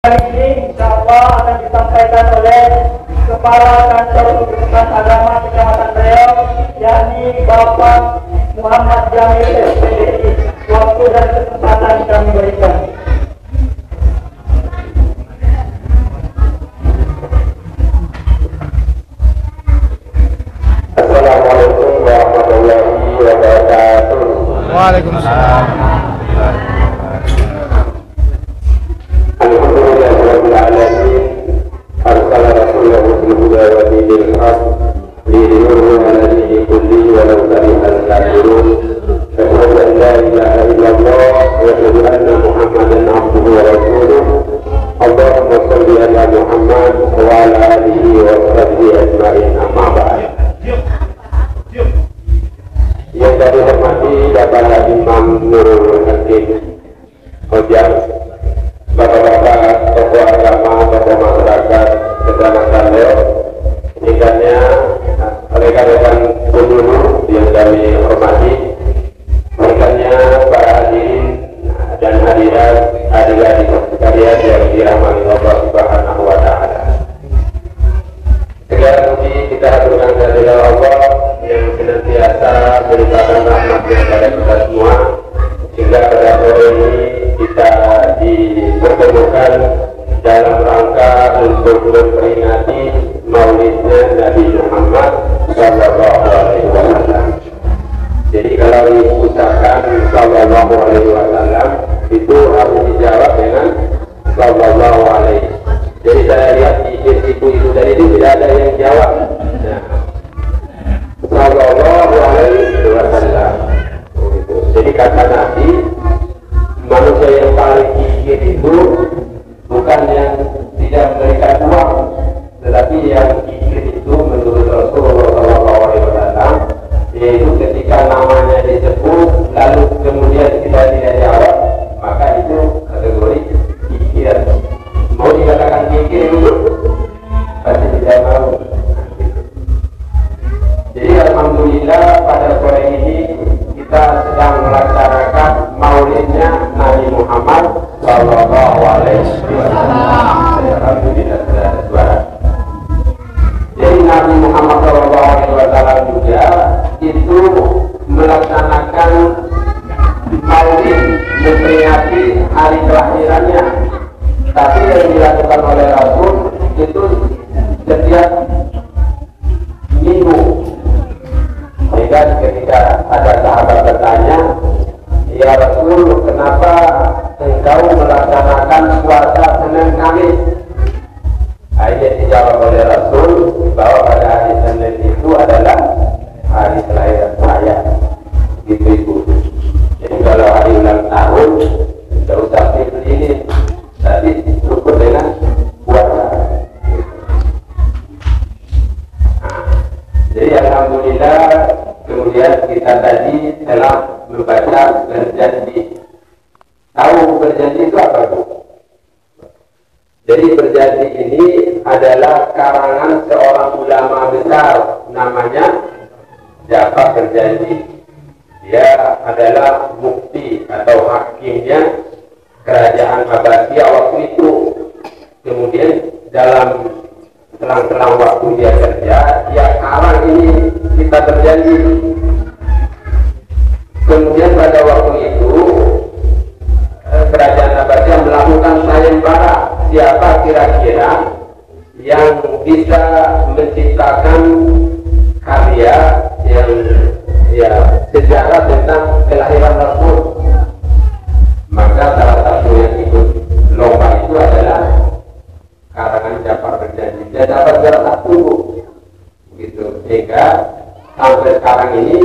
Ini insya Allah akan disampaikan oleh Kepala Kantor Urusan Agama Kecamatan Riau, yakni Bapak Muhammad Jamil SPDI. Waktu dan kesempatan kami berikan. Assalamualaikum warahmatullahi wabarakatuh. Waalaikumsalam. Alhamdulillahirabbil alamin. Arsala rasulahu bil huda wa dinil haq liyudhhirahu 'ala dini kullihi walau karihal kafirun. Asyhadu an la ilaha illallah wa asyhadu anna Muhammadan 'abduhu wa rasuluh. Allahumma shalli 'ala Muhammad wa 'ala alihi wa sahbihi ajma'in. Amma ba'd. Yang kami hormati Bapak Imam Nurul Hakim Ojak, Bapak-bapak tokoh agama, tokoh masyarakat Kecamatan Riau, tingkatnya rekan-rekan penduduk yang kami hormati, tingkatnya para hadirin dan hadirat, adik-adik sekalian yang dirahmati Allah Subhanahu wa Ta'ala. Segala puji kita haturkan kehadirat Allah yang senantiasa berikan rahmat kepada kita semua, sehingga pada sore ini kita dipertemukan dalam rangka untuk memperingati maulidnya Nabi Muhammad Sallallahu Alaihi Wasallam. Jadi kalau diucapkan Sallallahu Alaihi Wasallam itu harus dijawab dengan Sallallahu Alaihi. Jadi saya lihat di ibu-ibu tadi itu tidak ada yang jawab. Nah, Sallallahu Alaihi Wasallam. Jadi kata Nabi, manusia yang paling gigih itu bukan yang tidak memberikan uang, tetapi yang gigih itu menurut Rasulullah Sallallahu Alaihi Wasallam, yaitu ketika namanya disebut lalu kemudian kita tidak jawab, maka itu kategori gigih. Mau dikatakan gigih itu pasti tidak mau. Jadi alhamdulillah pada sore ini kita sedang melaksanakan maulidnya Nabi Muhammad Sallallahu Alaihi Wasallam. Alhamdulillah sudah ada suara. Jadi Nabi Muhammad Sallallahu Alaihi Wasallam juga itu melaksanakan maulid memperingati hari kelahirannya. Tapi yang dilakukan oleh Rasul itu setiap minggu. Sehingga ketika ada sahabat bertanya, ya Rasul, kenapa engkau melaksanakan puasa Senin Kamis? Akhirnya dijawab oleh Rasul bahwa pada hari Senin itu adalah hari kelahiran saya. Gitu Ibu. Jadi kalau hari ulang tahun tidak usah pilih ini, tapi cukup dengan puasa. Jadi alhamdulillah kemudian kita tadi telah membaca berjanji. Tahu berjanji itu apa, Bu? Jadi berjanji ini adalah karangan seorang ulama besar, namanya Ja'far Berjanji. Dia adalah mufti atau hakimnya kerajaan Abbasiyah waktu itu. Kemudian dalam selang-selang waktu dia kerja, dia karang ini kita berjanji. Kemudian pada waktu itu kerajaan Abbasiyah melakukan sayembara, siapa kira-kira yang bisa menciptakan karya yang sejarah tentang kelahiran Rasul. Maka salah satu yang ikut lomba itu adalah karangan Ja'far Berjanji. Dia dapat juara satu, gitu. Sehingga sampai sekarang ini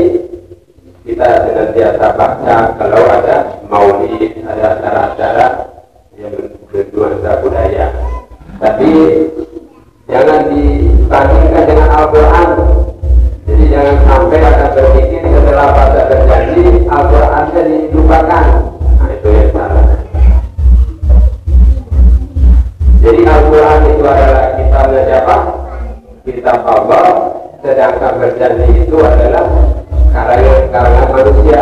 kita senantiasa baca kalau ada maulid, ada acara-acara yang bernuansa budaya. Tapi jangan dibandingkan dengan Al-Quran. Jadi jangan sampai ada berpikir setelah baca berjanji Al-Qurannya dilupakan. Nah itu yang salah. Jadi Al-Quran itu adalah kitabnya siapa? Kitab Allah. Sedangkan berjanji itu adalah karangan manusia.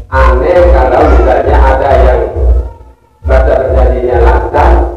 Aneh kalau misalnya ada yang baca berjanjinya langsung,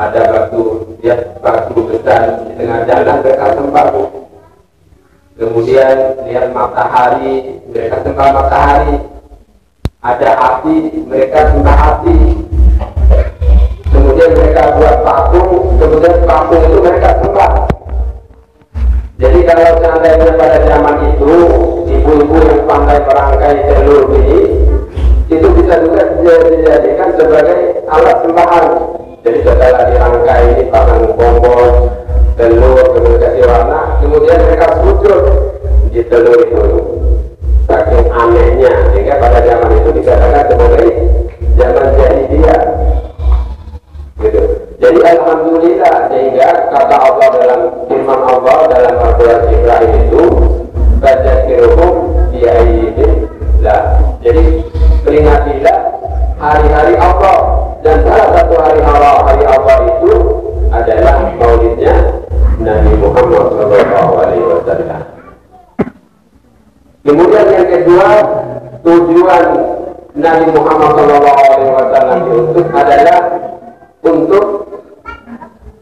ada batu besar di tengah jalan, mereka sembah. Kemudian lihat matahari, mereka sembah matahari. Ada api, mereka sembah api. Kemudian mereka buat patung, kemudian patung itu mereka sembah. Jadi kalau seandainya pada zaman itu ibu-ibu yang pandai merangkai telur ini, itu bisa juga dijadikan sebagai alat sembahan. Jadi setelah dirangkai ini pasang kompos, telur, kemudian kasih warna, kemudian mereka sujud di telur itu. Saking anehnya, sehingga pada zaman itu dikatakan sebagai zaman jahiliyah. Gitu. Jadi alhamdulillah, sehingga kata Allah dalam firman Allah dalam Al-Quran Ibrahim itu, "Fadzakiruhum bi'ayyidillah." Jadi peringatilah hari-hari Allah, dan salah satu hari Allah itu adalah maulidnya Nabi Muhammad SAW. Kemudian yang kedua, tujuan Nabi Muhammad SAW diutus adalah untuk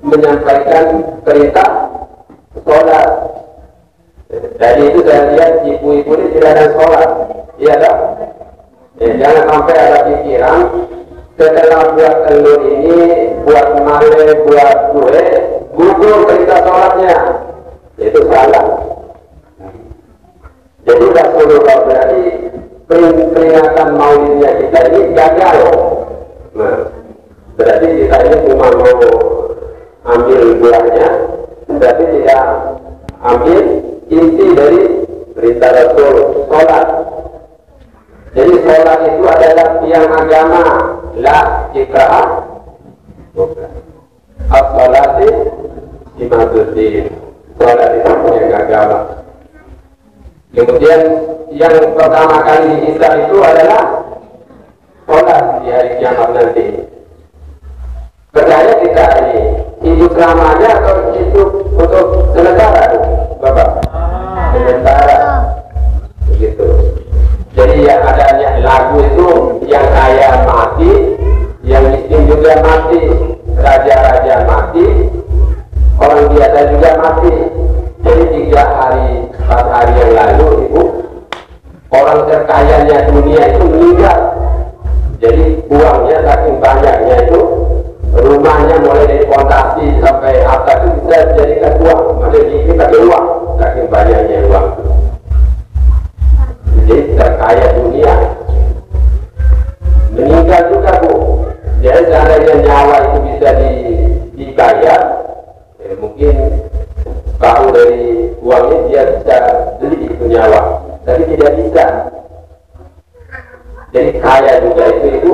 menyampaikan perintah sholat. Jadi itu saya lihat ibu-ibu ini tidak ada sholat, iya tak? Jangan sampai ada pikiran setelah buat telur ini, buat male, buat kue, gugur perintah sholatnya. Itu salah. Jadi Rasulullah berarti peringatan maulidnya kita ini gagal. Nah, berarti kita ini cuma mau ambil buahnya, berarti tidak ambil inti dari perintah Rasul, sholat. Jadi sholat itu adalah tiang agama, la ikrah, as-sholati imaduddin. Sholat itu tiang agama. Kemudian yang pertama kali dihisab itu adalah sholat di hari kiamat nanti. Percaya kita ini hidup selamanya atau hidup untuk sementara, Bapak? Sementara, begitu. Jadi yang adanya lagu itu, yang kaya mati, yang miskin juga mati, raja-raja mati, orang biasa juga mati. Jadi 4 hari yang lalu, Ibu, orang terkayanya dunia itu meninggal. Jadi uangnya saking banyaknya itu, rumahnya mulai dari fondasi sampai atas itu bisa dijadikan uang. Maksudnya kita pakai uang, saking banyaknya uang. Jadi terkaya dunia meninggal juga, Bu. Jadi seandainya nyawa itu bisa dibayar, mungkin baru dari uangnya dia bisa beli itu nyawa, tapi tidak bisa. Jadi kaya juga itu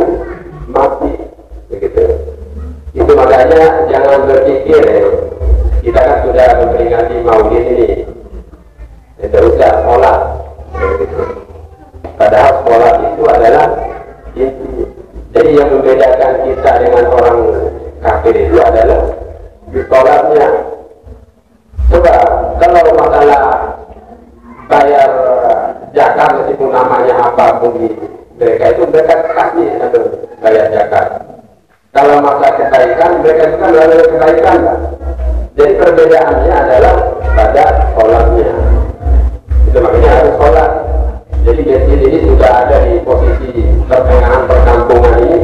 mati, begitu. Itu makanya jangan berpikir kita kan sudah memperingati maulid ini, tidak usah sholat, begitu. Padahal sholat itu adalah inti. Jadi yang membedakan kita dengan orang kafir itu adalah di sholatnya. Coba kalau masalah bayar zakat, meskipun namanya apapun di mereka itu, mereka kasih atau bayar zakat. Kalau masalah kebaikan, mereka juga melalui kebaikan. Jadi perbedaannya adalah pada sholatnya. Itu makanya harus sholat. Jadi masjid ini sudah ada di posisi pertengahan perkampungan ini.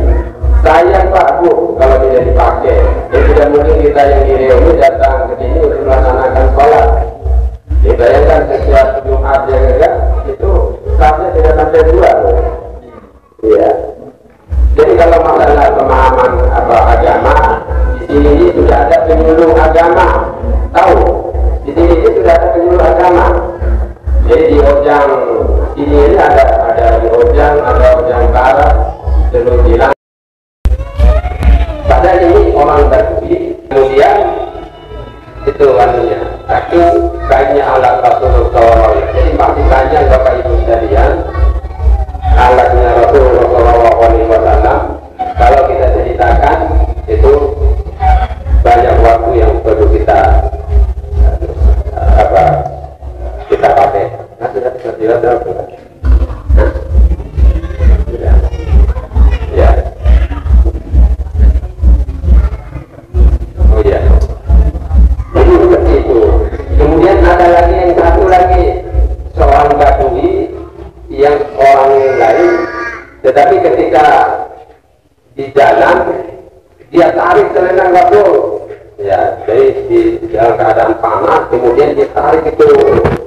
Sayang Pak Bu kalau tidak dipakai. Jadi tidak mungkin kita yang di Riau ini datang ke sini untuk melaksanakan sholat. Dibayangkan setiap Jumat yang enggak itu saatnya tidak sampai 2. Iya. Jadi kalau masalah pemahaman agama, di sini sudah ada penyuluh agama. Tahu? Di sini sudah ada penyuluh agama. Jadi di Ojang ini ada di Ojang, ada Ojang Barat, Teluk Bilang. Padahal ini orang Betawi, kemudian itu anunya, tapi kainnya alat Rasulullah SAW. Jadi masih panjang Bapak Ibu sekalian, alatnya Rasulullah SAW. Kalau kita ceritakan itu banyak waktu yang Rasul. Ya, jadi dalam keadaan panas, kemudian ditarik itu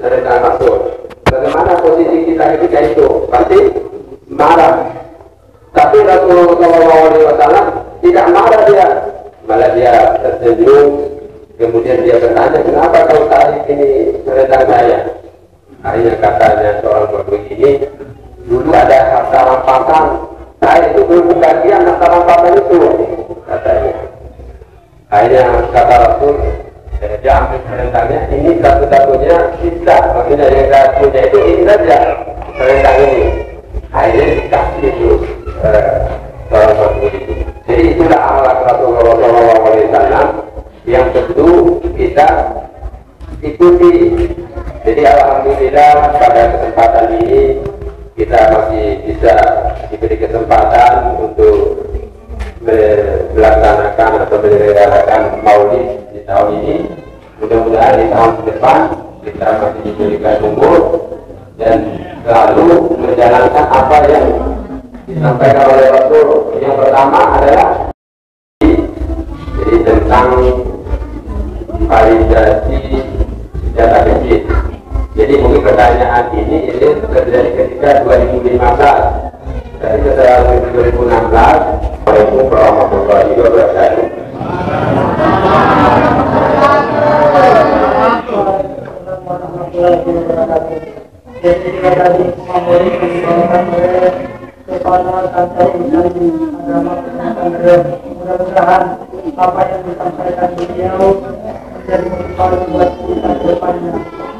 selendang Rasul. Bagaimana posisi kita ketika itu? Pasti marah. Tapi Rasulullah SAW tidak marah dia, malah dia tersenyum. Kemudian dia bertanya, kenapa kau tarik ini selendang saya? Akhirnya katanya seorang Badui ini, dulu ada harta rampasan, saya itu belum bagian harta rampasan itu, katanya. Akhirnya kata Rasul, dia ambil selendangnya, ini satu-satunya sisa, maksudnya yang saya punya itu ini saja, selendang ini. Akhirnya dikasih itu seorang Badui itu. Jadi itulah akhlak Rasulullah SAW yang tentu kita ikuti. Jadi alhamdulillah pada kesempatan ini kita masih bisa diberi kesempatan untuk melaksanakan atau menyelenggarakan maulid di tahun ini. Mudah-mudahan di tahun depan kita masih diberikan umur dan selalu menjalankan apa yang disampaikan oleh Rasul. Yang pertama adalah jadi tentang validasi data kecil. Jadi mungkin pertanyaan ini terjadi ketika 2015. Dari setelah 2016, Waalaikumsalam warahmatullahi wabarakatuh. Jadi tadi memori dibawakan oleh Kepala Kantor Instansi Agama Kesehatan Riau. Mudah-mudahan apa yang disampaikan beliau menjadi motivasi buat kita ke depannya.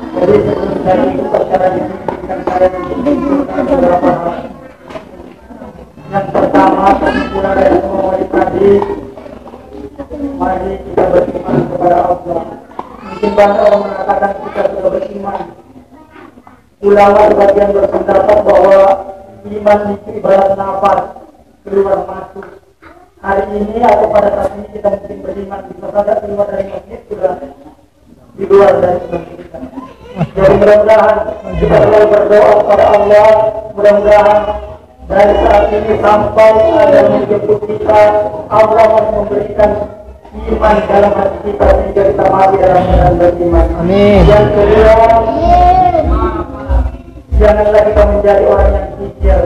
Jadi sebelum saya ikut acara ini, saya menunjukkan beberapa hal. Yang pertama, sempurna dari semua wajib tadi, mari kita beriman kepada Allah. Mungkin banyak orang mengatakan kita sudah beriman. Ulama sebagian berpendapat bahwa iman itu ibarat nafas keluar masuk. Hari ini atau pada saat ini kita mungkin beriman, bisa saja keluar dari masjid sudah di luar dari masjid kita. Jadi mudah-mudahan kita selalu berdoa kepada Allah, mudah-mudahan dari saat ini sampai ada menjemput kita, Allah masih memberikan iman dalam hati kita sehingga kita mati dalam keadaan beriman. Amin. Yang kedua, janganlah kita menjadi orang yang kikir.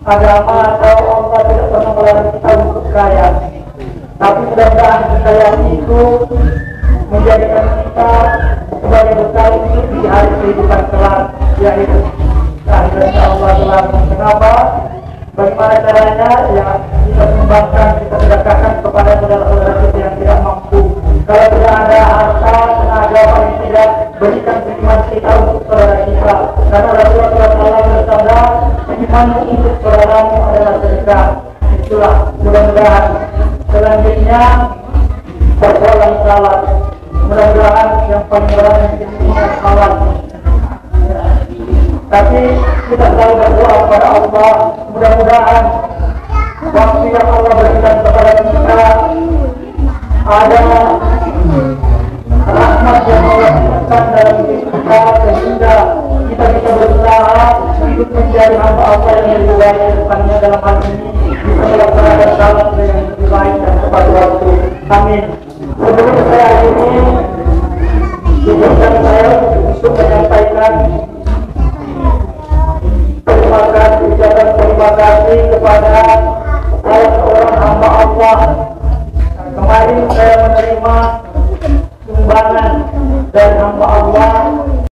Agama atau Allah tidak pernah melarang kita untuk kaya, tapi mudah-mudahan kekayaan itu menjadikan kita sebagai bekal untuk di hari kehidupan kelak, yaitu akhirat Allah kelak. Kenapa? Bagaimana caranya? Ya kita sumbangkan, kita sedekahkan kepada saudara-saudara kita yang tidak mampu. Kalau tidak ada harta, tenaga, paling tidak berikan seiman kita untuk saudara kita. Karena Rasulullah SAW bersabda, seimanmu untuk saudaramu adalah sedekah. Itulah mudah-mudahan. Selanjutnya persoalan salat. Mudah-mudahan yang paling berat yang kita salat. Tapi kita selalu berdoa kepada Allah, mudah-mudahan waktu yang Allah berikan kepada kita ada rahmat yang Allah berikan dalam hidup kita sehingga kita bisa berusaha hidup menjadi hamba Allah yang lebih baik ke depannya. Dalam hal ini bisa melaksanakan salat dengan lebih baik dan tepat waktu. Amin. Sebelum saya akhiri, izinkan saya untuk menyampaikan ucapan terima kasih kepada salah seorang hamba Allah. Kemarin saya menerima sumbangan dari hamba Allah.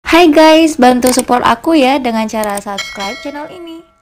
Hai guys, bantu support aku ya dengan cara subscribe channel ini.